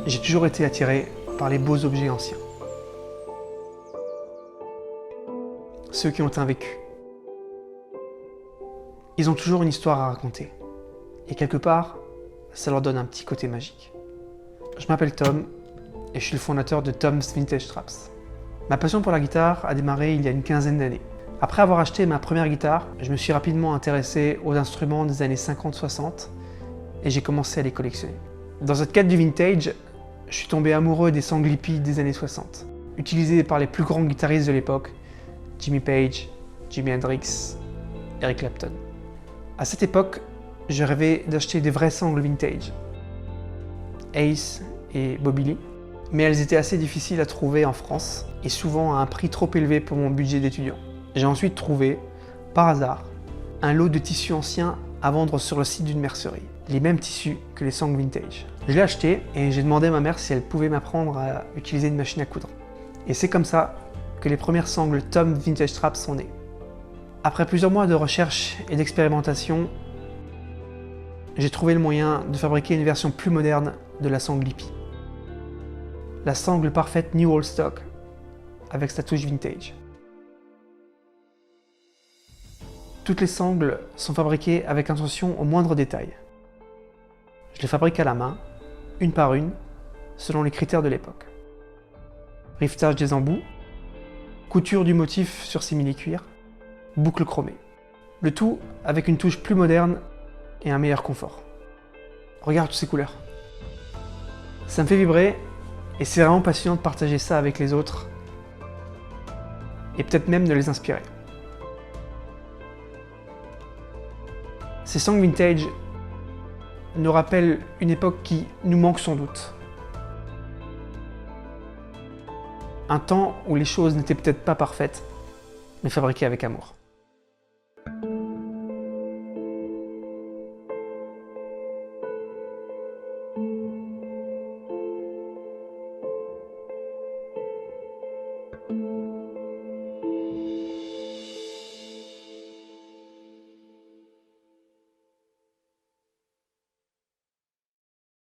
J'ai toujours été attiré par les beaux objets anciens. Ceux qui ont un vécu. Ils ont toujours une histoire à raconter. Et quelque part, ça leur donne un petit côté magique. Je m'appelle Tom et je suis le fondateur de Tom's Vintage Traps. Ma passion pour la guitare a démarré il y a une quinzaine d'années. Après avoir acheté ma première guitare, je me suis rapidement intéressé aux instruments des années 50-60 et j'ai commencé à les collectionner. Dans cette quête du vintage, je suis tombé amoureux des sangles hippies des années 60, utilisés par les plus grands guitaristes de l'époque, Jimmy Page, Jimi Hendrix, Eric Clapton. À cette époque, je rêvais d'acheter des vrais sangles vintage, Ace et Bobby Lee, mais elles étaient assez difficiles à trouver en France et souvent à un prix trop élevé pour mon budget d'étudiant. J'ai ensuite trouvé, par hasard, un lot de tissus anciens à vendre sur le site d'une mercerie, les mêmes tissus que les sangles vintage. Je l'ai acheté et j'ai demandé à ma mère si elle pouvait m'apprendre à utiliser une machine à coudre. Et c'est comme ça que les premières sangles Tom Vintage Traps sont nées. Après plusieurs mois de recherche et d'expérimentation, j'ai trouvé le moyen de fabriquer une version plus moderne de la sangle hippie. La sangle parfaite New Old Stock, avec sa touche vintage. Toutes les sangles sont fabriquées avec attention aux moindres détails. Je les fabrique à la main, une par une, selon les critères de l'époque. Rivetage des embouts, couture du motif sur simili-cuir, boucle chromée. Le tout avec une touche plus moderne et un meilleur confort. Regarde toutes ces couleurs. Ça me fait vibrer et c'est vraiment passionnant de partager ça avec les autres et peut-être même de les inspirer. Ces sangles vintage nous rappellent une époque qui nous manque sans doute. Un temps où les choses n'étaient peut-être pas parfaites, mais fabriquées avec amour.